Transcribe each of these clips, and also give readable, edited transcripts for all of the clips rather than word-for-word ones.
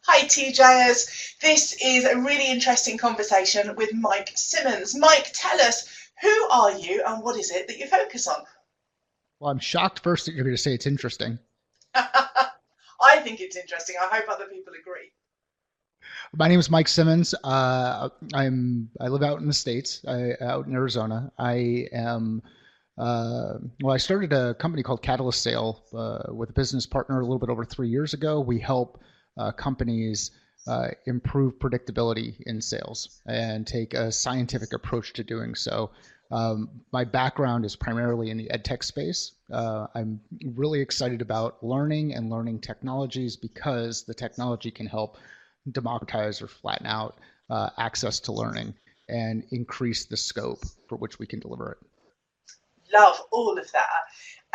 Hi TJers, this is a really interesting conversation with Mike Simmons. Mike, tell us, who are you and what is it that you focus on? Well, I'm shocked first that you're going to say it's interesting. I think it's interesting. I hope other people agree. My name is Mike Simmons. I live out in the states, out in Arizona. I started a company called Catalyst Sale with a business partner a little bit over 3 years ago. We help companies improve predictability in sales and take a scientific approach to doing so. My background is primarily in the ed tech space. I'm really excited about learning and learning technologies because the technology can help democratize or flatten out access to learning and increase the scope for which we can deliver it. Love all of that.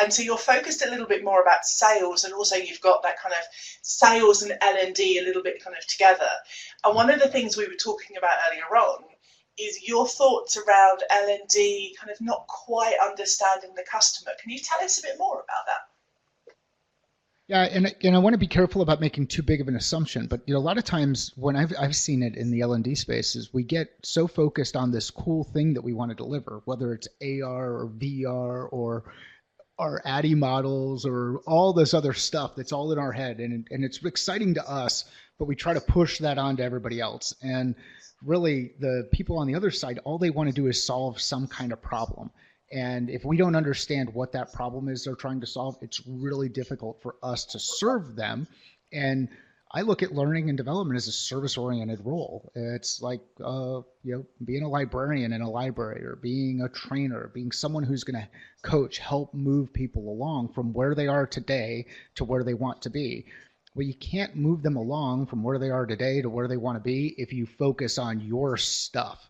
And so you're focused a little bit more about sales, and also you've got that kind of sales and L&D a little bit kind of together. And one of the things we were talking about earlier on is your thoughts around L&D kind of not quite understanding the customer. Can you tell us a bit more about that? Yeah, and I want to be careful about making too big of an assumption, but a lot of times when I've seen it in the L&D space is we get so focused on this cool thing that we want to deliver, whether it's AR or VR or our ADDIE models or all this other stuff that's all in our head, and it's exciting to us, but we try to push that on to everybody else. And really, the people on the other side, all they want to do is solve some kind of problem. And if we don't understand what that problem is they're trying to solve, it's really difficult for us to serve them. And I look at learning and development as a service-oriented role. It's like being a librarian in a library, or being a trainer, being someone who's going to coach, help move people along from where they are today to where they want to be. Well, you can't move them along from where they are today to where they want to be if you focus on your stuff.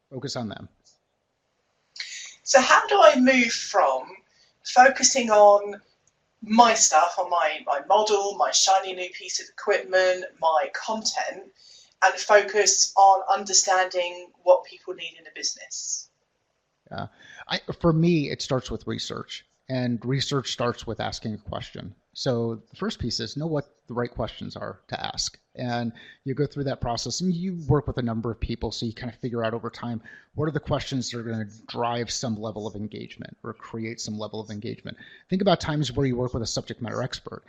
Focus on them. So how do I move from focusing on my stuff, on my model, my shiny new piece of equipment, my content, and focus on understanding what people need in a business? Uh, for me, it starts with research, and research starts with asking a question. So the first piece is know what the right questions are to ask. And you go through that process and you work with a number of people. So you kind of figure out over time, what are the questions that are going to drive some level of engagement or create some level of engagement? Think about times where you work with a subject matter expert.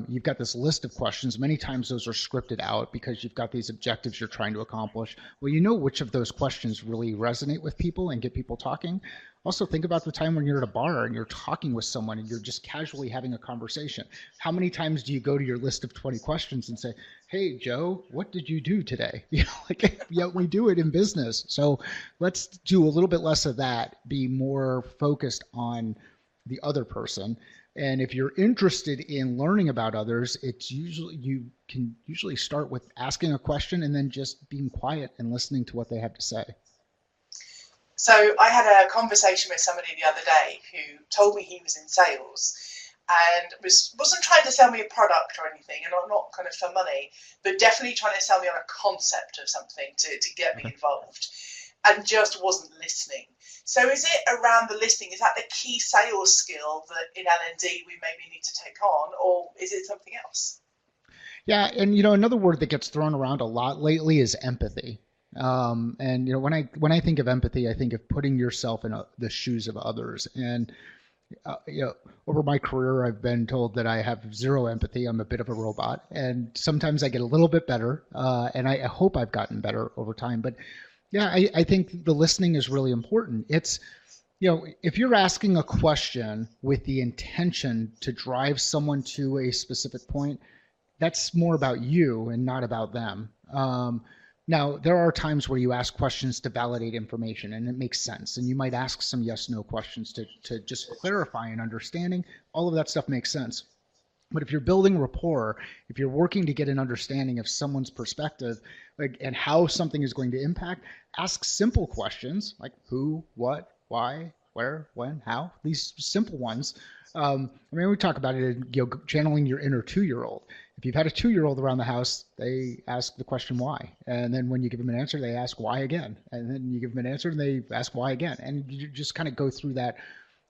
You've got this list of questions. Many times those are scripted out because you've got these objectives you're trying to accomplish. Well, you know which of those questions really resonate with people and get people talking. Also, think about the time when you're at a bar and you're talking with someone and you're just casually having a conversation. How many times do you go to your list of 20 questions and say, "Hey, Joe, what did you do today?" Yeah, we do it in business. So let's do a little bit less of that, be more focused on the other person. And if you're interested in learning about others, you can usually start with asking a question and then just being quiet and listening to what they have to say. So I had a conversation with somebody the other day who told me he was in sales and wasn't trying to sell me a product or anything, and not kind of for money, but definitely trying to sell me on a concept of something to get me Okay. involved, and just wasn't listening. So is it around the listening? Is that the key sales skill that in L&D we maybe need to take on, or is it something else? Yeah, and another word that gets thrown around a lot lately is empathy. And when I think of empathy, I think of putting yourself in the shoes of others. And over my career, I've been told that I have zero empathy. I'm a bit of a robot, and sometimes I get a little bit better. And I hope I've gotten better over time. But yeah, I think the listening is really important. It's if you're asking a question with the intention to drive someone to a specific point, that's more about you and not about them. Now, there are times where you ask questions to validate information, and it makes sense. And you might ask some yes no questions to just clarify an understanding. All of that stuff makes sense. But if you're building rapport, if you're working to get an understanding of someone's perspective, like, and how something is going to impact, ask simple questions like who, what, why, where, when, how. These simple ones. We talk about it, channeling your inner 2-year-old. If you've had a 2-year-old around the house, they ask the question why, and then when you give them an answer, they ask why again, and then you give them an answer and they ask why again, and you just kind of go through that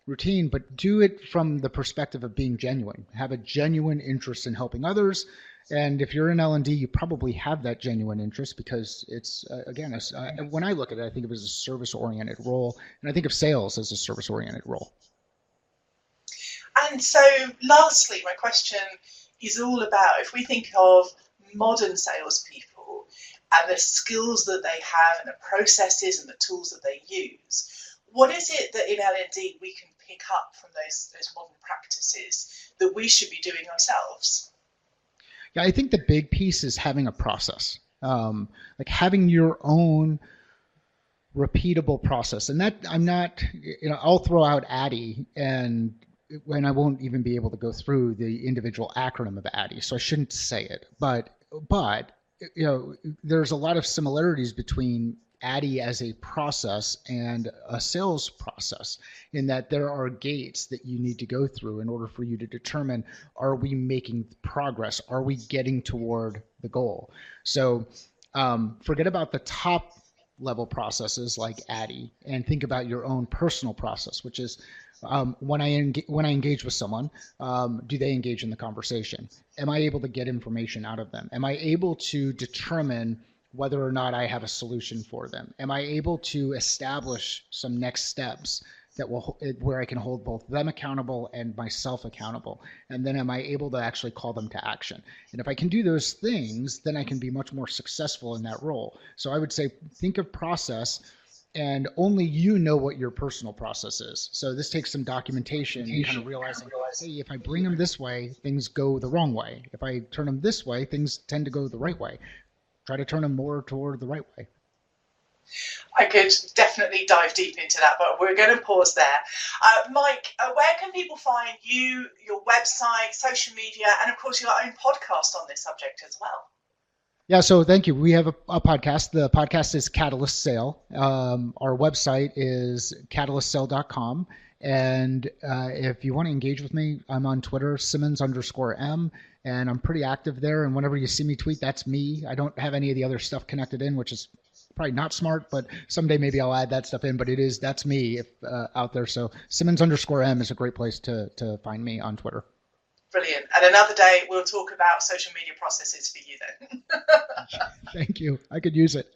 routine, but do it from the perspective of being genuine. Have a genuine interest in helping others, And if you're in L&D, you probably have that genuine interest because it's, again, when I look at it, I think of it as a service-oriented role, and I think of sales as a service-oriented role. And so, lastly, my question is all about if we think of modern salespeople and the skills that they have and the processes and the tools that they use, what is it that in L&D we can pick up from those modern practices that we should be doing ourselves? Yeah, I think the big piece is having a process, like having your own repeatable process. And that I'm not, I'll throw out ADDIE and when I won't even be able to go through the individual acronym of ADDIE, so I shouldn't say it. But there's a lot of similarities between ADDIE as a process and a sales process in that there are gates that you need to go through in order for you to determine, are we making progress? Are we getting toward the goal? So forget about the top level processes like ADDIE and think about your own personal process, which is when I engage with someone, do they engage in the conversation? Am I able to get information out of them? Am I able to determine whether or not I have a solution for them? Am I able to establish some next steps that will where I can hold both them accountable and myself accountable? And then am I able to actually call them to action? And if I can do those things, then I can be much more successful in that role. So I would say think of process, and only you know what your personal process is. So this takes some documentation and kind of realizing, hey, if I bring them this way, things go the wrong way. If I turn them this way, things tend to go the right way. Try to turn them more toward the right way. I could definitely dive deep into that, but we're going to pause there. Mike, where can people find you, your website, social media, and of course your own podcast on this subject as well? Yeah, so thank you. We have a podcast. The podcast is Catalyst Sale. Our website is catalystsale.com. And if you want to engage with me, I'm on Twitter, Simmons_M, and I'm pretty active there. And whenever you see me tweet, that's me. I don't have any of the other stuff connected in, which is probably not smart, but someday maybe I'll add that stuff in. But that's me out there. So Simmons_M is a great place to find me on Twitter. Brilliant. And another day we'll talk about social media processes for you then. Thank you. I could use it.